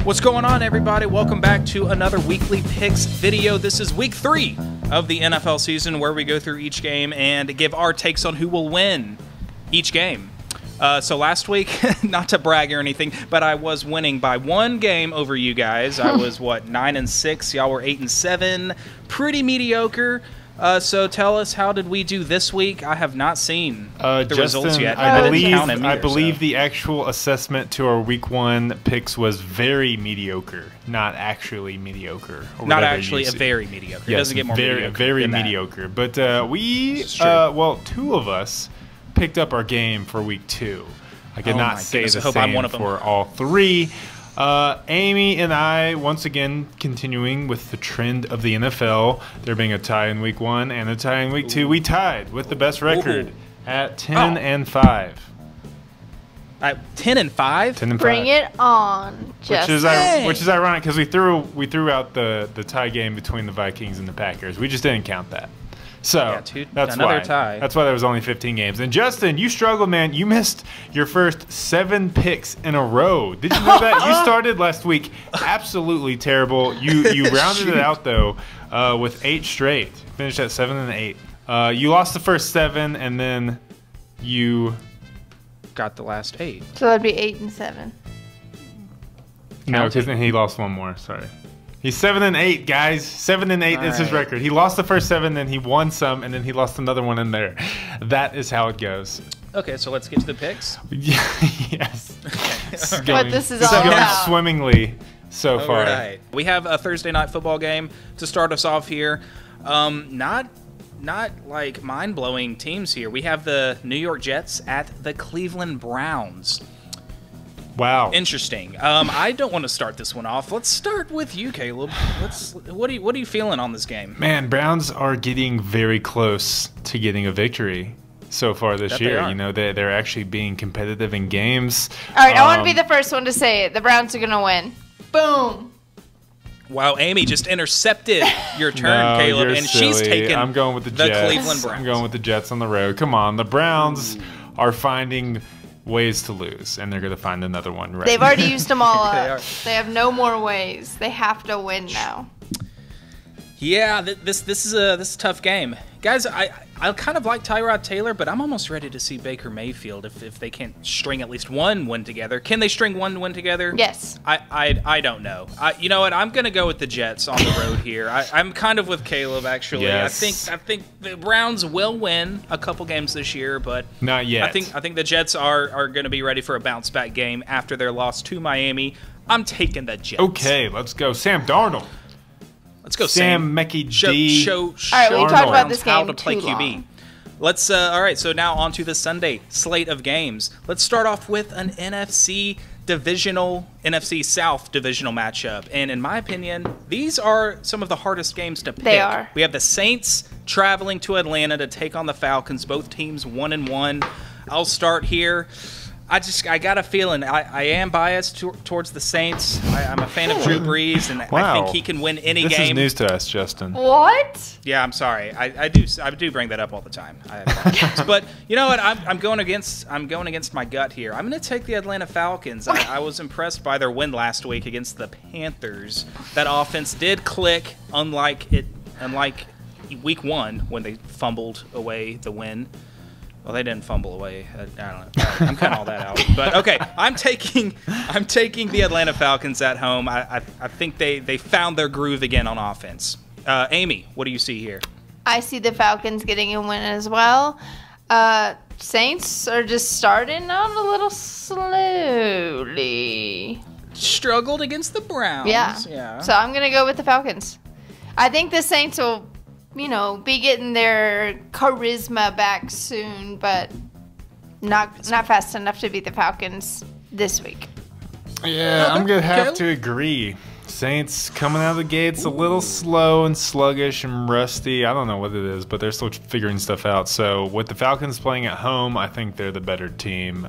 What's going on, everybody? Welcome back to another weekly picks video. This is week 3 of the NFL season, where we go through each game and give our takes on who will win each game. So last week, not to brag or anything, but I was winning by 1 game over you guys. I was, 9-6. Y'all were 8-7. Pretty mediocre. So tell us, how did we do this week? I have not seen the results yet. I believe the actual assessment to our week 1 picks was very mediocre, not actually mediocre. Not actually a very mediocre. Yes, it doesn't get more mediocre. Very mediocre. But well, 2 of us picked up our game for week 2. I could not say the same for all 3. Amy and I, once again, continuing with the trend of the NFL, there being a tie in week 1 and a tie in week 2. We tied with the best record at 10-5. 10-5? 10-5. Bring it on, Justin. Which is ironic because we threw out the tie game between the Vikings and the Packers. We just didn't count that. So that's why. Tie. That's why there was only 15 games. And Justin, you struggled, man. You missed your first 7 picks in a row. Did you know that? You started last week absolutely terrible. You rounded it out though with 8 straight. Finished at 7 and 8. You lost the first 7, and then you got the last 8. So that'd be 8 and 7. No, because then he lost 1 more. Sorry. He's 7 and 8, guys. 7 and 8 is his record. He lost the first 7, then he won some, and then he lost another one in there. That is how it goes. Okay, so let's get to the picks. Yes. This is going swimmingly so far. Right. We have a Thursday night football game to start us off here. Not like mind-blowing teams here. We have the New York Jets at the Cleveland Browns. Wow. Interesting. I don't want to start this one off. Let's start with you, Caleb. What are you feeling on this game? Man, Browns are getting very close to getting a victory so far this year. You know, they're actually being competitive in games. All right, I want to be the first one to say it. The Browns are going to win. Boom. Wow, Amy just intercepted your turn, Caleb, and silly. She's taking I'm going with the Jets. Cleveland Browns. I'm going with the Jets on the road. Come on, the Browns are finding ways to lose, and they're going to find another one. Right? They've already used them all up. They have no more ways. They have to win now. Yeah, this is a tough game, guys. I kind of like Tyrod Taylor, but I'm almost ready to see Baker Mayfield if they can't string at least 1 win together. Can they string 1 win together? Yes. I don't know. You know what? I'm gonna go with the Jets on the road here. I'm kind of with Caleb actually. Yes. I think the Browns will win a couple games this year, but not yet. I think the Jets are gonna be ready for a bounce back game after their loss to Miami. I'm taking the Jets. Okay, let's go, Sam Darnold. Let's go, Sam Mekki D. All right, we talked about this game how to play QB. Let's all right. So now on to the Sunday slate of games. Let's start off with an NFC South divisional matchup, and in my opinion, these are some of the hardest games to pick. They are. We have the Saints traveling to Atlanta to take on the Falcons. Both teams 1-1. I'll start here. I got a feeling. I am biased towards the Saints. I'm a fan of Drew Brees, and I think he can win any game. This is news to us, Justin. What? Yeah, I'm sorry. I do bring that up all the time. But you know what? I'm going against my gut here. I'm going to take the Atlanta Falcons. I was impressed by their win last week against the Panthers. That offense did click, unlike week 1 when they fumbled away the win. Well, they didn't fumble away. I don't know. I'm cutting all that out. But okay, I'm taking the Atlanta Falcons at home. I think they found their groove again on offense. Amy, what do you see here? I see the Falcons getting a win as well. Saints are just starting out a little slowly. Struggled against the Browns. Yeah. So I'm gonna go with the Falcons. I think the Saints will, be getting their charisma back soon, but not fast enough to beat the Falcons this week. Yeah, I'm going to have to agree. Saints coming out of the gates a little slow and sluggish and rusty. I don't know what it is, but they're still figuring stuff out. So with the Falcons playing at home, I think they're the better team.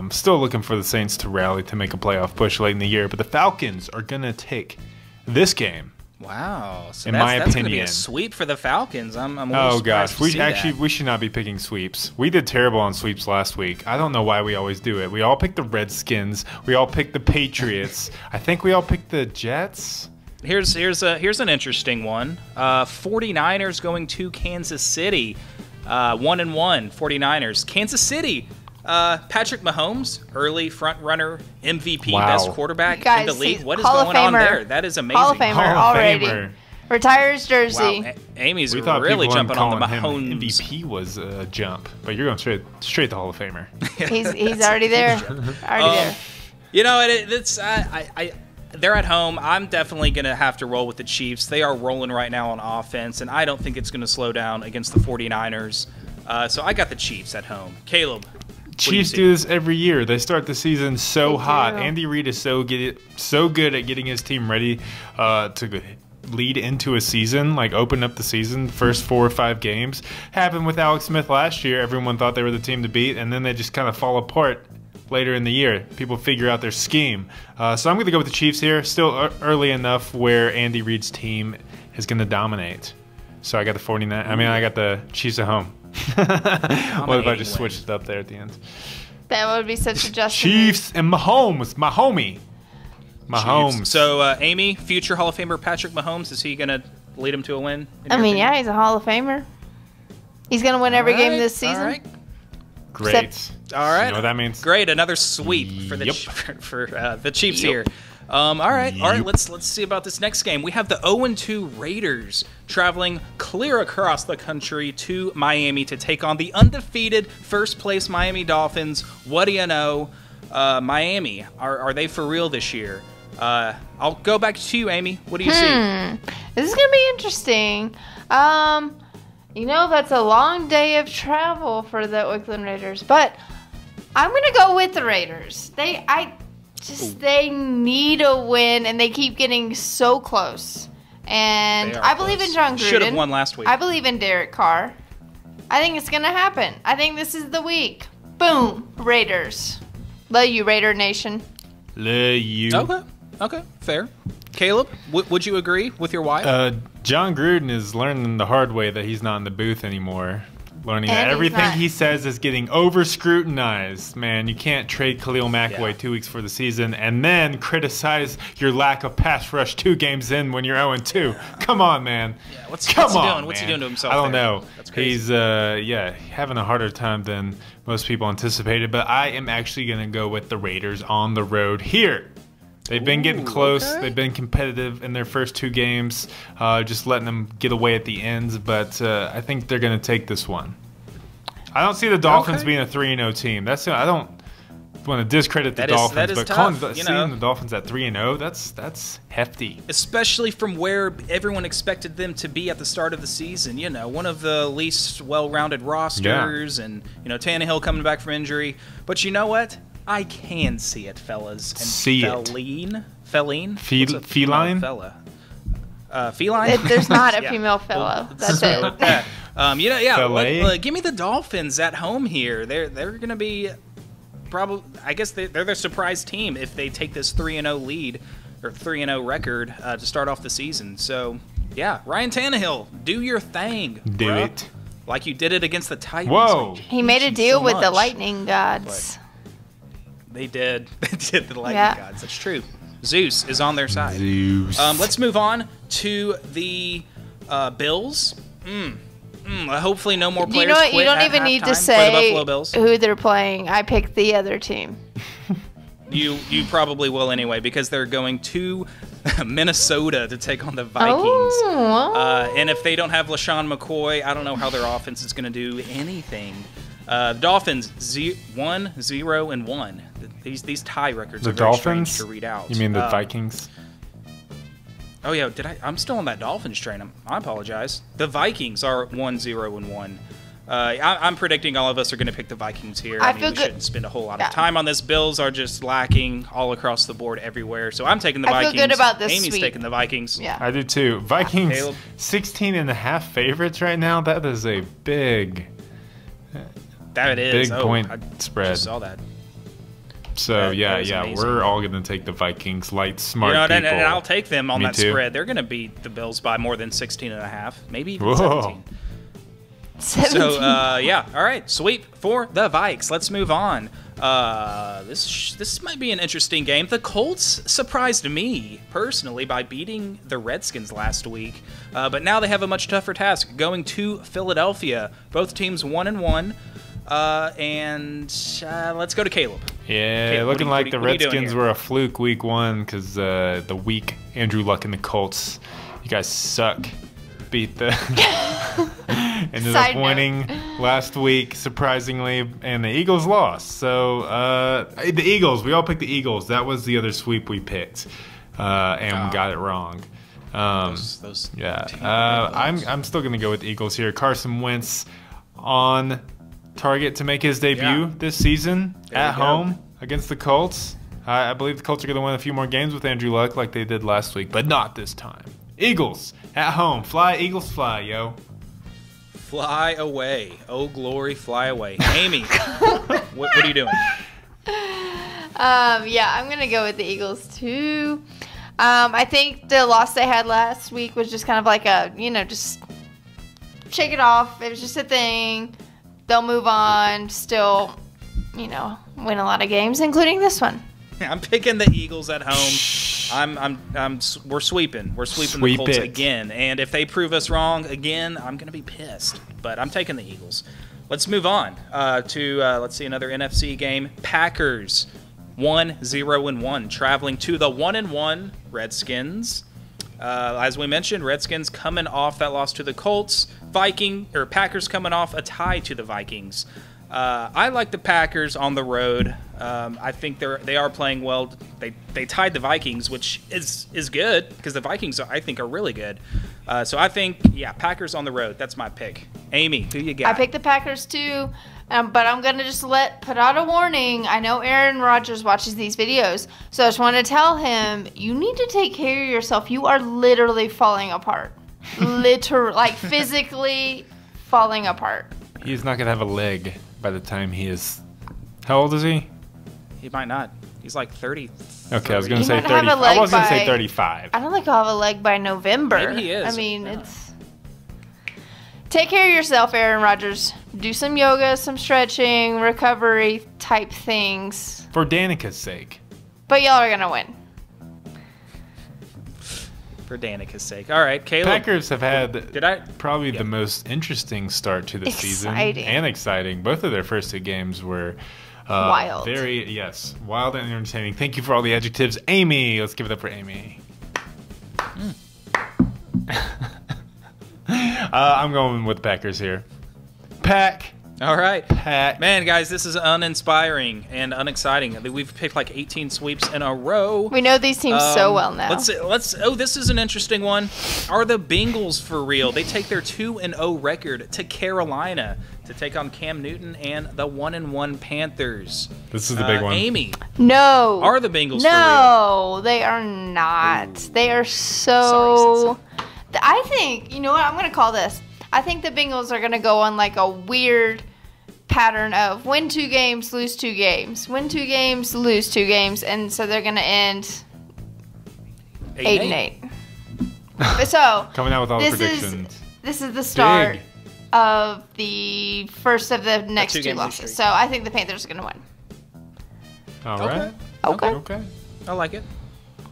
Still looking for the Saints to rally to make a playoff push late in the year, but the Falcons are going to take this game Wow. So in my that's opinion, going to be a sweep for the Falcons. Oh gosh, we should not be picking sweeps. We did terrible on sweeps last week. I don't know why we always do it. We all picked the Redskins. We all picked the Patriots. I think we all picked the Jets. Here's an interesting one. 49ers going to Kansas City. 1-1 49ers. Kansas City. Patrick Mahomes, early front runner, MVP, best quarterback in the league. What is going on there? That is amazing. Hall of Famer already. Retires jersey. Wow, Amy's really jumping on the Mahomes. MVP was a jump, but you're going straight to Hall of Famer. He's already there. There. You know, they're at home. I'm definitely going to have to roll with the Chiefs. They are rolling right now on offense, and I don't think it's going to slow down against the 49ers. So I got the Chiefs at home. Caleb. Chiefs do this every year. They start the season so hot. Andy Reid is so good at getting his team ready to lead into a season, like open up the season, first 4 or 5 games. Happened with Alex Smith last year. Everyone thought they were the team to beat, and then they just kind of fall apart later in the year. People figure out their scheme. So I'm going to go with the Chiefs here. Still early enough where Andy Reid's team is going to dominate. So I got the 49. I mean, I got the Chiefs at home. What if I just switched it up there at the end? That would be such a just. Chiefs and Mahomes, my homie. Mahomes. So, Amy, future Hall of Famer Patrick Mahomes, is he going to lead him to a win? Yeah, he's a Hall of Famer. He's going to win every game this season. All right. Great. All right. You know what that means? Great. Another sweep for the Chiefs here. All right. Let's see about this next game. We have the 0-2 Raiders traveling clear across the country to Miami to take on the undefeated first-place Miami Dolphins. What do you know? Miami, are they for real this year? I'll go back to you, Amy. What do you see? This is going to be interesting. That's a long day of travel for the Oakland Raiders, but I'm going to go with the Raiders. They need a win, and they keep getting so close. And I believe in John Gruden. Should have won last week. I believe in Derek Carr. I think it's going to happen. I think this is the week. Boom. Raiders. Love you, Raider Nation. Love you. Okay. Fair. Caleb, would you agree with your wife? John Gruden is learning the hard way that he's not in the booth anymore. Learning that everything he says is getting over-scrutinized. Man, you can't trade Khalil Mack away 2 weeks for the season and then criticize your lack of pass rush 2 games in when you're 0-2. Come on, man. Yeah, what's he doing? What's he doing to himself? I don't know. That's crazy. He's having a harder time than most people anticipated, but I am actually going to go with the Raiders on the road here. They've been getting close. Okay. They've been competitive in their first 2 games, just letting them get away at the ends. But I think they're going to take this one. I don't see the Dolphins being a 3-0 team. I don't want to discredit the Dolphins, but seeing the Dolphins at 3-0, that's hefty. Especially from where everyone expected them to be at the start of the season. One of the least well-rounded rosters, and Tannehill coming back from injury. But you know what? I can see it, fellas. And Feline? Feline? Fella. Feline? There's not a female fellow. That's it. Give me the Dolphins at home here. They're going to be I guess they're the surprise team if they take this 3-0 lead or 3-0 record to start off the season. So, yeah, Ryan Tannehill, do your thing. Do it. Like you did it against the Titans. Whoa. He made a deal with the lightning gods. They did. They did the lightning gods. That's true. Zeus is on their side. Zeus. Let's move on to the Bills. Hopefully no more players quit. You don't even need to say who they're playing. I picked the other team. You probably will anyway, because they're going to Minnesota to take on the Vikings. And if they don't have LaShawn McCoy, I don't know how their offense is going to do anything. The Dolphins 1-0-1. These tie records are very strange to read out. You mean the Vikings? Oh yeah, I'm still on that Dolphins train. I apologize. The Vikings are 1-0-1. I'm predicting all of us are going to pick the Vikings here. We shouldn't spend a whole lot of time on this. Bills are just lacking all across the board everywhere. So I'm taking the Vikings. I feel good about this. Amy's taking the Vikings. Yeah, I do too. Vikings 16.5 favorites right now. That is a big. That it is. Big point spread. I just saw that. So yeah, we're all going to take the Vikings. Light, smart people. And I'll take them on that spread. They're going to beat the Bills by more than 16.5, maybe even 17. So all right, sweep for the Vikes. Let's move on. This might be an interesting game. The Colts surprised me personally by beating the Redskins last week, but now they have a much tougher task going to Philadelphia. Both teams 1-1. Let's go to Caleb. Yeah, Caleb, looking like the Redskins were a fluke week 1 because the weak Andrew Luck and the Colts. You guys suck. Beat the ended up winning last week surprisingly, and the Eagles lost. So the Eagles, we all picked the Eagles. That was the other sweep we picked, and we got it wrong. I'm still gonna go with the Eagles here. Carson Wentz on target to make his debut this season at home against the Colts. I believe the Colts are gonna win a few more games with Andrew Luck like they did last week, but not this time. Eagles at home. Fly, Eagles, fly, yo. Fly away. Oh, glory, fly away. Amy, what are you doing? I'm going to go with the Eagles, too. I think the loss they had last week was just kind of like a, just shake it off. It was just a thing. They'll move on. Still, win a lot of games, including this one. I'm picking the Eagles at home. We're sweeping. We're sweeping the Colts again. And if they prove us wrong again, I'm going to be pissed. But I'm taking the Eagles. Let's move on to let's see, another NFC game. Packers 1-0-1, traveling to the 1-1 Redskins. As we mentioned, Redskins coming off that loss to the Colts. Packers coming off a tie to the Vikings. I like the Packers on the road. I think they are playing well. They tied the Vikings, which is good because the Vikings I think are really good. So I think Packers on the road. That's my pick. Amy, who you got? I picked the Packers too, but I'm gonna just put out a warning. I know Aaron Rodgers watches these videos, so I just want to tell him you need to take care of yourself. You are literally falling apart, like physically falling apart. He's not gonna have a leg by the time he is. How old is he? He might not. He's like 30. Okay, I was going to say 30. I was going to say 35. I don't think he'll have a leg by November. Maybe he is. I mean, it's. Take care of yourself, Aaron Rodgers. Do some yoga, some stretching, recovery type things. For Danica's sake. But y'all are going to win. For Danica's sake. All right, Caleb. Packers have had the most interesting start to the season. And exciting. Both of their first 2 games were wild. Wild and entertaining. Thank you for all the adjectives. Amy, let's give it up for Amy. I'm going with Packers here. Pack. All right. Pack. Man, guys, this is uninspiring and unexciting. We've picked like 18 sweeps in a row. We know these teams so well now. This is an interesting one. Are the Bengals for real? They take their 2-0 record to Carolina to take on Cam Newton and the 1-1 Panthers. This is the big one. Amy. No. Are the Bengals for real? No, they are not. Ooh. They are so... Sorry, I think, you know what? I'm going to call this. I think the Bengals are going to go on like a weird pattern of win 2 games, lose 2 games. Win 2 games, lose 2 games. And so they're going to end 8-8. So coming out with all the predictions. This is the start of the first of the next 2 losses. So I think the Panthers are going to win. All right. Okay. I like it.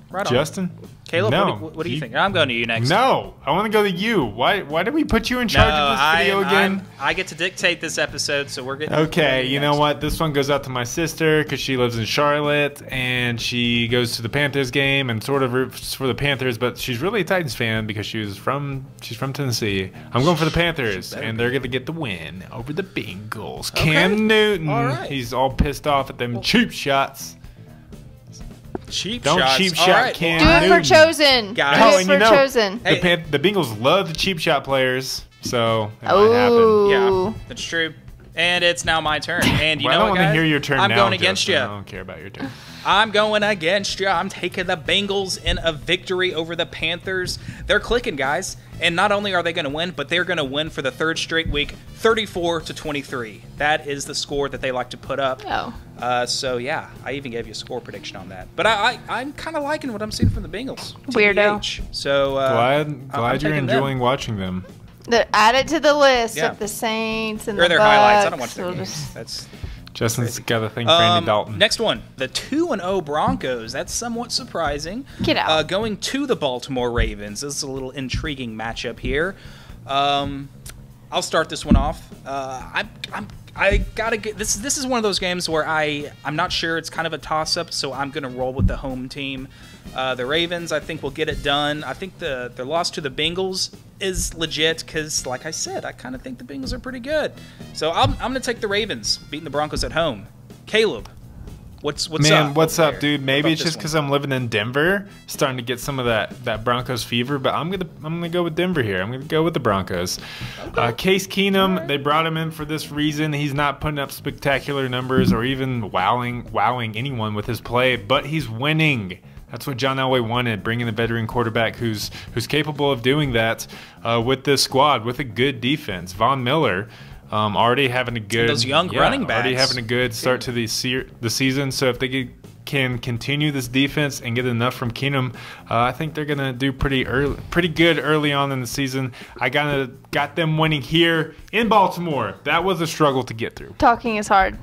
Right on. Justin? Caleb, what do you think? I'm going to you next. No, I want to go to you. Why did we put you in charge of this video again? I get to dictate this episode, so we're getting. Okay, you know what? This one goes out to my sister because she lives in Charlotte and she goes to the Panthers game and sort of roots for the Panthers, but she's really a Titans fan because she's from Tennessee. I'm going for the Panthers, and they're going to get the win over the Bengals. Okay. Cam Newton, he's all pissed off at them cheap shots. Don't cheap shot Cam Newton. Do it for Chosen. Guys. Do it for Chosen. The Bengals love the cheap shot players, so it might happen. Yeah, that's true. And it's now my turn. And you know I what, don't want to hear your turn I'm now, going against Justin. you. I don't care about your turn. I'm going against you. I'm taking the Bengals in a victory over the Panthers. They're clicking, guys. And not only are they going to win, but they're going to win for the third straight week, 34-23. That is the score that they like to put up. Oh. So, yeah, I even gave you a score prediction on that. But I'm kind of liking what I'm seeing from the Bengals. Weirdo. TBH. So, glad you're enjoying watching them. Add it to the list of the Saints and the Bucs. Highlights. I don't watch their games. That's Justin's got a thing for Andy Dalton. Next one, the 2-0 Broncos. That's somewhat surprising. Get out. Going to the Baltimore Ravens. This is a little intriguing matchup here. I'll start this one off. I gotta get this. This is one of those games where I'm not sure. It's kind of a toss-up, so I'm gonna roll with the home team. The Ravens, I think, will get it done. I think their loss to the Bengals is legit because, like I said, I kind of think the Bengals are pretty good. So I'm gonna take the Ravens beating the Broncos at home. Caleb, what's up? Man, what's up, dude? Maybe it's just because I'm living in Denver, starting to get some of that Broncos fever. But I'm gonna go with Denver here. I'm gonna go with the Broncos. Okay. Case Keenum, they brought him in for this reason. He's not putting up spectacular numbers or even wowing anyone with his play, but he's winning. That's what John Elway wanted, bringing a veteran quarterback who's capable of doing that with this squad with a good defense. Von Miller already having a good those young running backs. Already having a good start to the season. So if they can continue this defense and get enough from Keenum, I think they're gonna do pretty good early on in the season. I got them winning here in Baltimore. That was a struggle to get through. Talking is hard.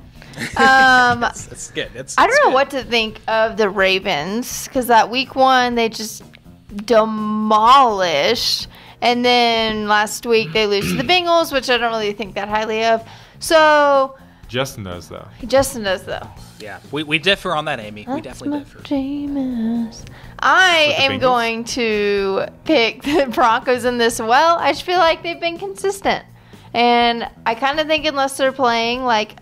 That's good. I don't know what to think of the Ravens because that week one they just demolished, and then last week they lose to the Bengals, which I don't really think that highly of. So Justin does though. Yeah, we differ on that, Amy. We definitely differ. I am going to pick the Broncos in this. Well, I just feel like they've been consistent, and I kind of think unless they're playing like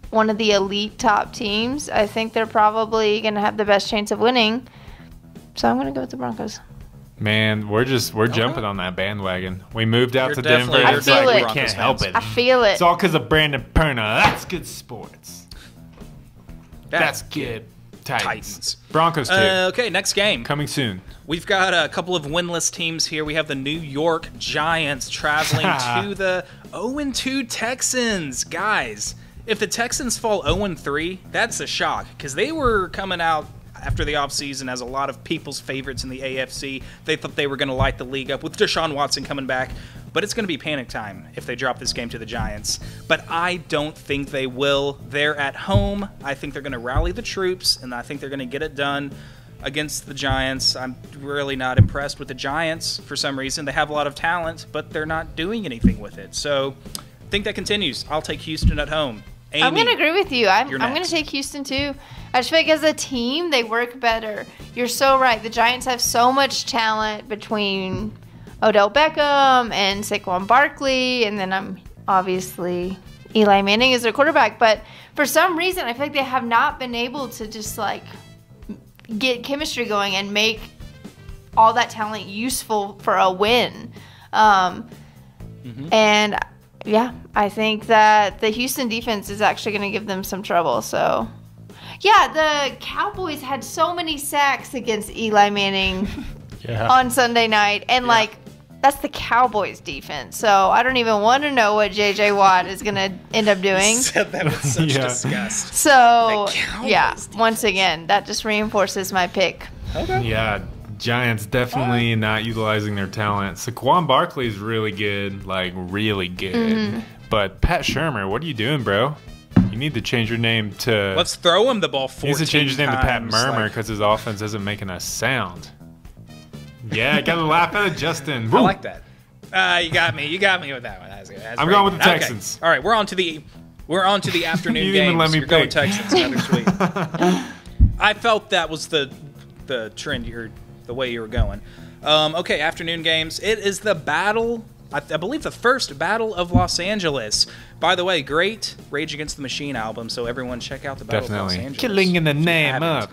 one of the elite top teams, I think they're probably going to have the best chance of winning. So I'm going to go with the Broncos. Man, we're jumping on that bandwagon. We moved out to Denver. I feel it. We can't help it. I feel it. It's all because of Brandon Perna. That's good sports. That's good. Titans. Broncos too. Okay, next game. Coming soon. We've got a couple of winless teams here. We have the New York Giants traveling to the 0-2 Texans. Guys, if the Texans fall 0-3, that's a shock because they were coming out after the offseason as a lot of people's favorites in the AFC. They thought they were going to light the league up with Deshaun Watson coming back, but it's going to be panic time if they drop this game to the Giants. But I don't think they will. They're at home. I think they're going to rally the troops, and I think they're going to get it done against the Giants. I'm really not impressed with the Giants for some reason. They have a lot of talent, but they're not doing anything with it. So I think that continues. I'll take Houston at home. Amy, I'm going to agree with you. I'm going to take Houston, too. I just feel like as a team, they work better. You're so right. The Giants have so much talent between Odell Beckham and Saquon Barkley, and then obviously Eli Manning is their quarterback. But for some reason, I feel like they have not been able to just, like, get chemistry going and make all that talent useful for a win. And yeah, I think that the Houston defense is actually going to give them some trouble. So, yeah, the Cowboys had so many sacks against Eli Manning on Sunday night. And, like, that's the Cowboys defense. So I don't even want to know what J.J. Watt is going to end up doing. You said that with such disgust. So, yeah, once again, that just reinforces my pick. Okay. Yeah. Giants definitely not utilizing their talent. Saquon Barkley is really good, like really good. But Pat Shurmur, what are you doing, bro? You need to change your name to. Let's throw him the ball 14 times. He needs to change his name to Pat Murmur because his offense isn't making a sound. Yeah, got to laugh at it, Justin. I like that. You got me. You got me with that one. I'm going with the Texans. Okay. All right, we're on to the afternoon games. Let me You're going Texans. Another sweet. I felt that was the trend you heard. The way you were going. Okay, afternoon games. It is the battle, I believe the first battle of Los Angeles. By the way, great Rage Against the Machine album, so everyone check out the Battle of Los Angeles. Killing in the name up.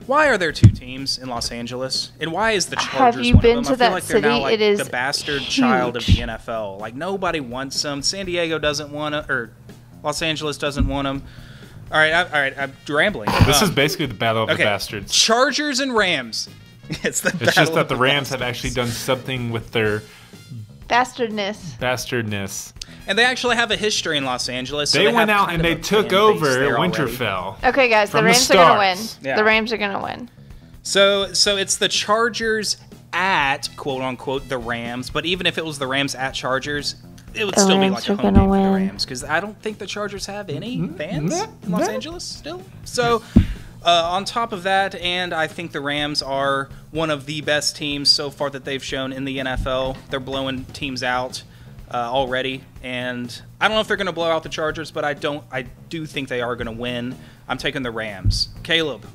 Why are there two teams in Los Angeles? And why is the Chargers Have you one been of them? to I feel that like city? they're now like it is the bastard huge. child of the NFL. Like nobody wants them. San Diego doesn't want them, or Los Angeles doesn't want them. I'm rambling. This is basically the battle of the bastards. Chargers and Rams. It's just that the Rams have actually done something with their bastardness. And they actually have a history in Los Angeles. So they went out and they took over Winterfell. Okay, guys, the Rams are going to win. Yeah. The Rams are going to win. So it's the Chargers at, quote unquote, the Rams. But even if it was the Rams at Chargers, it would still be like a home game for the Rams. Because I don't think the Chargers have any fans in Los Angeles still. So on top of that, and I think the Rams are one of the best teams so far that they've shown in the NFL. They're blowing teams out already. And I don't know if they're going to blow out the Chargers, but I do think they are going to win. I'm taking the Rams. Caleb,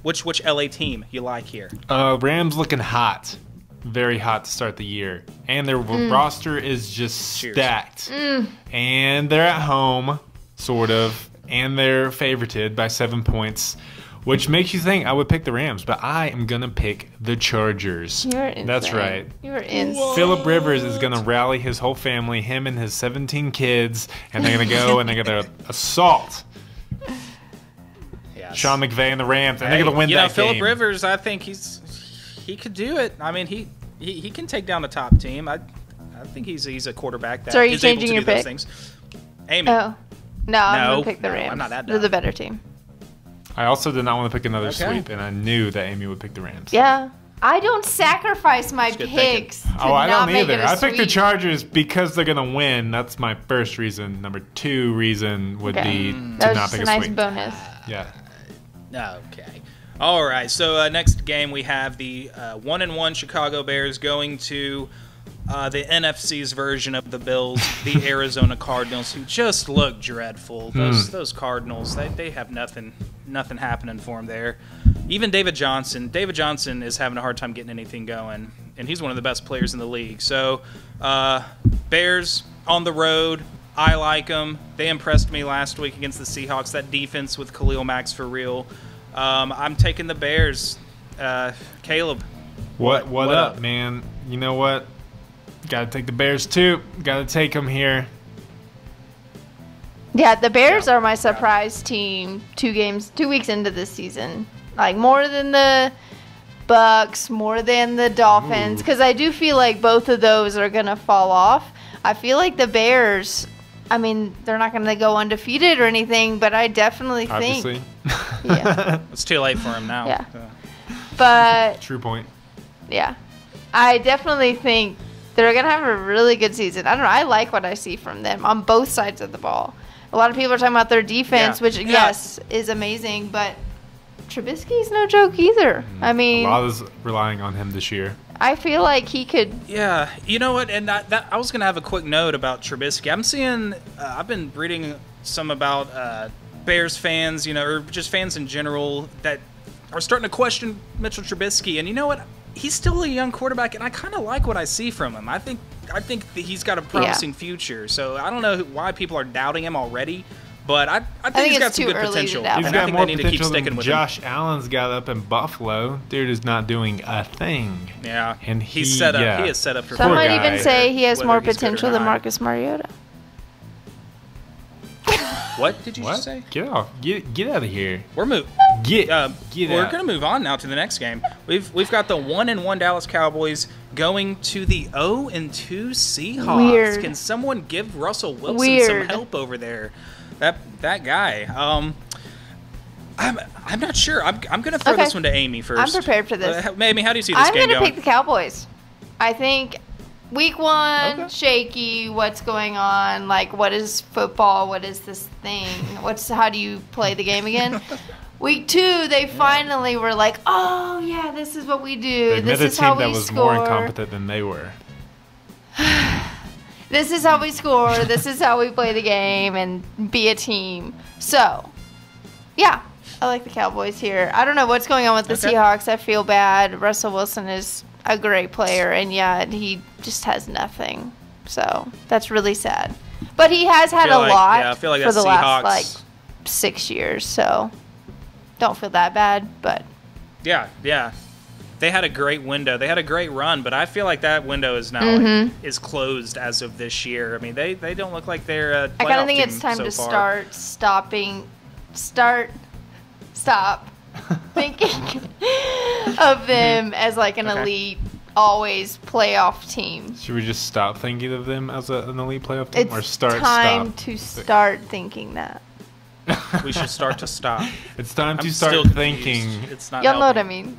which LA team you like here? Rams looking hot. Very hot to start the year. And their roster is just stacked. And they're at home, sort of. And they're favorited by 7 points, which makes you think I would pick the Rams. But I am going to pick the Chargers. You're insane. That's right. You're insane. Phillip Rivers is going to rally his whole family, him and his 17 kids, and they're going to go and they're going to assault Sean McVay and the Rams, and they're going to win that game. Phillip Rivers, I think he could do it. I mean, he can take down the top team. I think he's a quarterback that is able to do those things. Amy. Oh. No, I'm going to pick the Rams. I'm not that dumb. They're the better team. I also did not want to pick another sweep, and I knew that Amy would pick the Rams. Yeah. I don't sacrifice my picks. I don't either. I picked the Chargers because they're going to win. That's my first reason. Number 2 reason would be to not pick a nice sweep. Bonus. Yeah. Okay. All right. So next game we have the 1-1 Chicago Bears going to the NFC's version of the Bills, the Arizona Cardinals, who just look dreadful. Those Cardinals, they have nothing happening for them there. Even David Johnson is having a hard time getting anything going, and he's one of the best players in the league. So Bears on the road. I like them. They impressed me last week against the Seahawks. That defense with Khalil Mack's for real. I'm taking the Bears. Caleb. What up, man? You know what? Got to take the Bears, too. Got to take them here. Yeah, the Bears are my surprise team 2 weeks into this season. Like, more than the Bucks, more than the Dolphins. Because I do feel like both of those are going to fall off. I feel like the Bears, I mean, they're not going to go undefeated or anything, but I definitely think. Obviously. Yeah. It's too late for them now. Yeah. But. True point. Yeah. I definitely think they're going to have a really good season. I don't know. I like what I see from them on both sides of the ball. A lot of people are talking about their defense, which, yes, is amazing, but Trubisky's no joke either. I mean, a lot is relying on him this year. I feel like he could. Yeah, you know what? And I was going to have a quick note about Trubisky. I'm seeing, I've been reading some about Bears fans, or just fans in general that are starting to question Mitchell Trubisky. And you know what? He's still a young quarterback, and I kind of like what I see from him. I think that he's got a promising future. So I don't know why people are doubting him already, but I think he's got some good potential. He's got more potential than Josh Allen's got up in Buffalo. Dude is not doing a thing. Yeah, and he's set up. He is set up for. Some might even say he has more potential than Marcus Mariota. What did you just say? Get off! Get out of here! We're moving. Get out. We're gonna move on now to the next game. We've got the 1-1 Dallas Cowboys going to the 0-2 Seahawks. Weird. Can someone give Russell Wilson some help over there? That guy. I'm not sure. I'm gonna throw this one to Amy first. I'm prepared for this. Amy, how do you see this game going? I'm gonna pick the Cowboys. I think. Week 1, shaky. What's going on? Like, what is football? What is this thing? How do you play the game again? Week 2, they finally were like, oh, yeah, this is what we do. This is how we score. That was more incompetent than they were. This is how we score. This is how we play the game and be a team. So, yeah, I like the Cowboys here. I don't know what's going on with the Seahawks. I feel bad. Russell Wilson is a great player, and yet he just has nothing. So that's really sad. But he has had a lot for the last 6 years, so don't feel that bad. But yeah, they had a great window. They had a great run, but I feel like that window is now is closed as of this year. I mean, they don't look like they're a playoff I kind of think team it's time so to far. start stopping stop thinking of them as like an elite, always playoff team. Should we just stop thinking of them as an elite playoff team, it's or start? Time to start thinking that. We should start to stop. It's time to start thinking. It's not. Y'all know what I mean.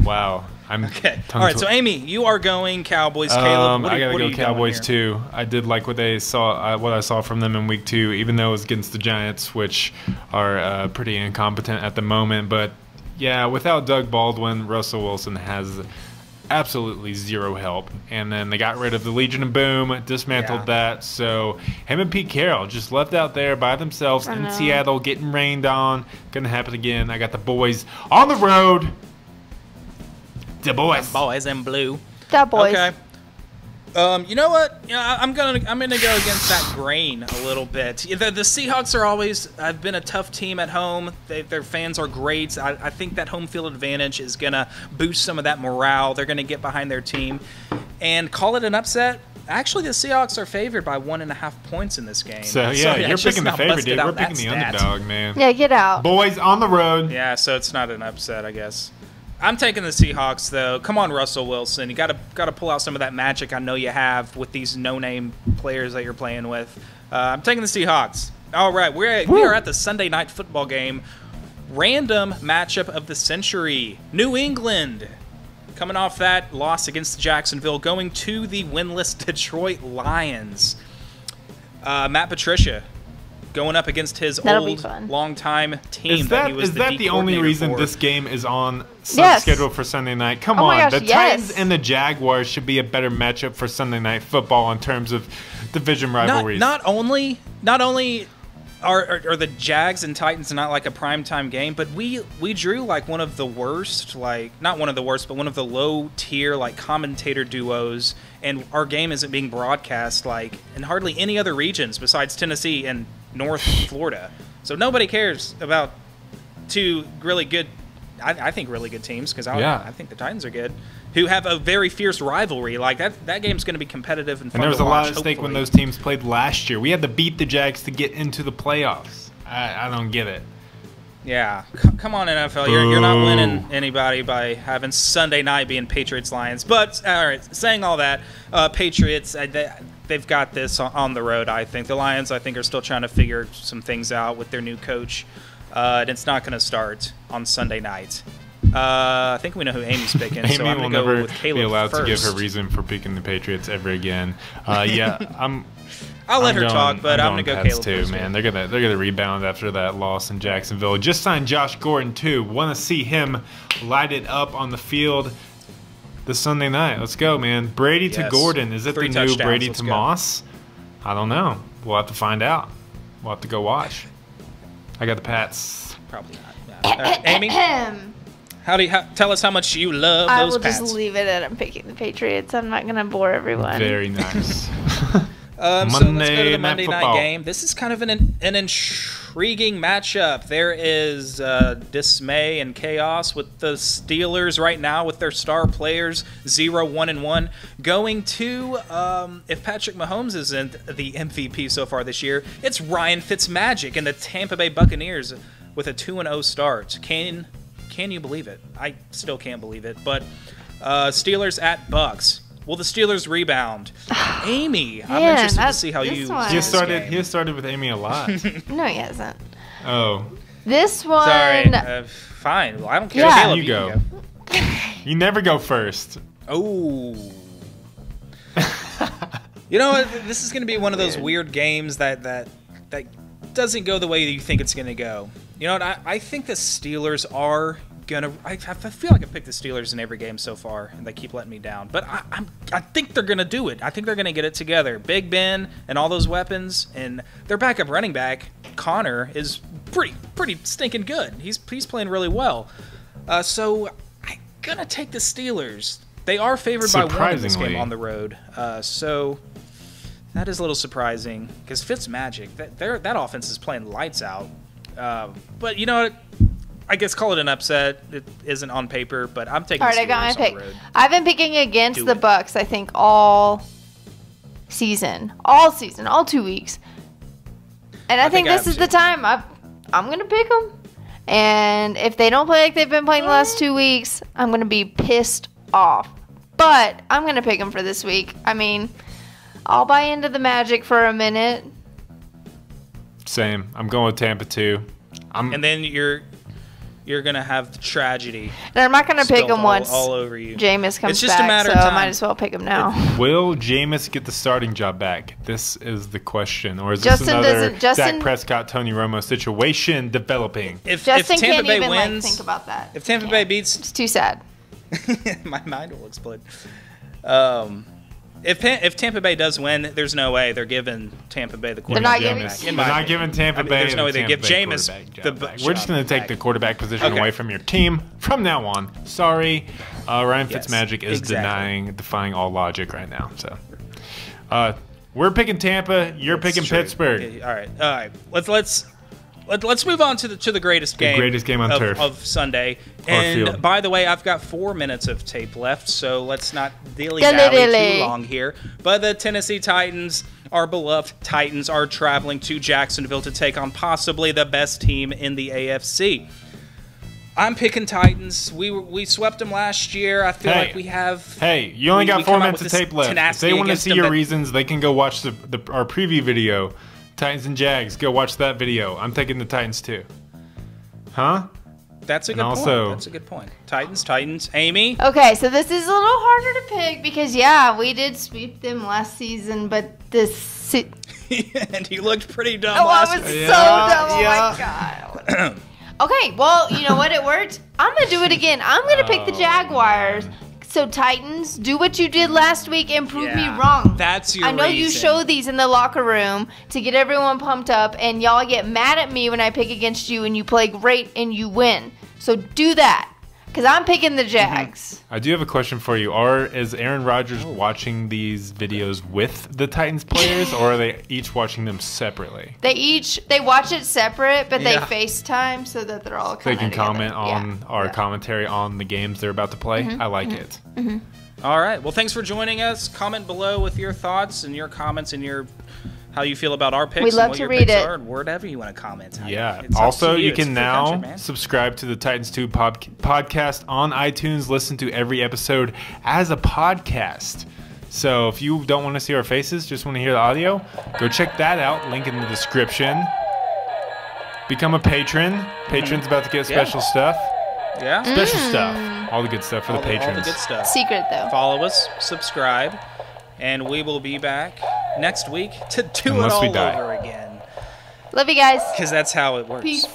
Wow, I'm okay. All right, so Amy, you are going Cowboys. Caleb, I gotta go Cowboys too. I did like what I saw from them in Week 2, even though it was against the Giants, which are pretty incompetent at the moment. But yeah, without Doug Baldwin, Russell Wilson has absolutely zero help. And then they got rid of the Legion of Boom, dismantled that. So him and Pete Carroll just left out there by themselves in Seattle, getting rained on. Gonna happen again. I got the boys on the road. The boys. The boys in blue. The boys. Okay. You know what? I'm gonna go against that grain a little bit. The Seahawks are always have been a tough team at home. Their fans are great. I think that home field advantage is gonna boost some of that morale. They're gonna get behind their team and call it an upset. Actually, the Seahawks are favored by 1.5 points in this game. So yeah, you're picking the favorite, dude. We're picking the underdog, man. Yeah, get out. Boys on the road. Yeah, so it's not an upset, I guess. I'm taking the Seahawks, though. Come on, Russell Wilson. You got to pull out some of that magic I know you have with these no-name players that you're playing with. I'm taking the Seahawks. All right, we are at the Sunday night football game. Random matchup of the century. New England, coming off that loss against Jacksonville, going to the winless Detroit Lions. Matt Patricia going up against his old, long-time team. Is that the only reason this game is on schedule for Sunday night? Come on, the Titans and the Jaguars should be a better matchup for Sunday night football in terms of division rivalries. Not only are the Jags and Titans not like a primetime game, but we drew like one of the worst, like not one of the worst, but one of the low-tier like commentator duos, and our game isn't being broadcast like in hardly any other regions besides Tennessee and North Florida. So nobody cares about two really good, I think really good teams, because I think the Titans are good, who have a very fierce rivalry. Like that game's going to be competitive and fun. And there was to watch, a lot at stake when those teams played last year. We had to beat the Jags to get into the playoffs. I don't get it. Yeah, come on NFL. You're not winning anybody by having Sunday night being Patriots-Lions. But, all right, saying all that, Patriots, they've got this on the road, I think. The Lions, I think, are still trying to figure some things out with their new coach. And it's not going to start on Sunday night. I think we know who Amy's picking, so I'm going to go with Caleb be allowed first. To give her reason for picking the Patriots ever again. I'll let her talk, but I'm gonna go Caleb too, first. Man, they're gonna rebound after that loss in Jacksonville. Just signed Josh Gordon too. Want to see him light it up on the field this Sunday night. Let's go, man. Brady to Gordon. Is it the new Brady to Moss? I don't know. We'll have to find out. We'll have to go watch. I got the Pats. Probably not. Amy, tell us how much you love those Pats. I will just leave it at I'm picking the Patriots. I'm not gonna bore everyone. Very nice. So let's go to the Monday night game. This is kind of an intriguing matchup. There is dismay and chaos with the Steelers right now with their star players 0-1-1 going to if Patrick Mahomes isn't the MVP so far this year, it's Ryan Fitzmagic and the Tampa Bay Buccaneers with a 2-0 start. Can you believe it? I still can't believe it. But Steelers at Bucks. Will the Steelers rebound? Amy, I'm interested to see how you. He started with Amy a lot. No, he hasn't. Oh. This one. Sorry. Fine. Well, I don't care. Yeah. Caleb, you go. You never go first. Oh. You know what? This is going to be one of those weird games that doesn't go the way you think it's going to go. You know what? I think the Steelers are gonna. I feel like I picked the Steelers in every game so far, and they keep letting me down. But I think they're gonna do it. I think they're gonna get it together. Big Ben and all those weapons, and their backup running back Connor is pretty stinking good. He's playing really well. So I'm gonna take the Steelers. They are favored by 1 in this game on the road. So that is a little surprising because Fitzmagic, that offense is playing lights out. But you know what? I guess call it an upset. It isn't on paper, but I'm taking the Steelers. All right, I got my pick. I've been picking against the Bucks, I think, all season, all 2 weeks. And I think this is the time. I'm going to pick them. And if they don't play like they've been playing the last 2 weeks, I'm going to be pissed off. But I'm going to pick them for this week. I mean, I'll buy into the magic for a minute. Same. I'm going with Tampa too. And then you're gonna have the tragedy. And I'm not gonna pick him once all over you. Jameis comes it's just back, a matter so of time. I might as well pick him now. Will Jameis get the starting job back? This is the question, or is this another Dak Prescott, Tony Romo situation developing? If Justin Tampa can't Bay even wins, think about that. If Tampa Bay beats, it's too sad. My mind will explode. If Tampa Bay does win, there's no way they're giving Tampa Bay the quarterback. They're not giving Tampa Bay. There's no way they give Jameis We're just going to take the quarterback position away from your team from now on. Sorry, Ryan Fitzmagic is defying all logic right now. So, we're picking Tampa. You're picking Pittsburgh. Okay, all right. Let's move on to the greatest game. The greatest game on turf of Sunday. And by the way, I've got 4 minutes of tape left, so let's not dilly-dally too long here. But the Tennessee Titans, our beloved Titans, are traveling to Jacksonville to take on possibly the best team in the AFC. I'm picking Titans. We swept them last year. I feel like we have. Hey, you only got 4 minutes of tape left. If they want to see your reasons, they can go watch our preview video. Titans and Jags. Go watch that video. I'm taking the Titans too. Huh? That's a good point. That's a good point. Titans. Amy? Okay, so this is a little harder to pick because, yeah, we did sweep them last season, but this... And you looked pretty dumb last week. I was so dumb. Oh, my God. Okay, well, you know what? It worked. I'm going to do it again. I'm going to pick the Jaguars. So, Titans, do what you did last week and prove me wrong. That's your I know you show these in the locker room to get everyone pumped up, and y'all get mad at me when I pick against you, and you play great, and you win. So, do that, because I'm picking the Jags. I do have a question for you. Is Aaron Rodgers watching these videos with the Titans players, or are they each watching them separately? They watch it separate, but they FaceTime so that they're all they can comment on our commentary on the games they're about to play. I like it. All right. Well, thanks for joining us. Comment below with your thoughts and your comments and how you feel about our picks. We'd love to read it. Or whatever you want to comment. Yeah. Also, you can now subscribe to the Titans 2 podcast on iTunes. Listen to every episode as a podcast. So if you don't want to see our faces, just want to hear the audio, go check that out. Link in the description. Become a patron. Patron's about to get special stuff. Yeah. Special stuff. All the good stuff for the patrons. All the good stuff. Secret, though. Follow us. Subscribe. And we will be back next week to do it all over again. Love you guys. Because that's how it works. Peace.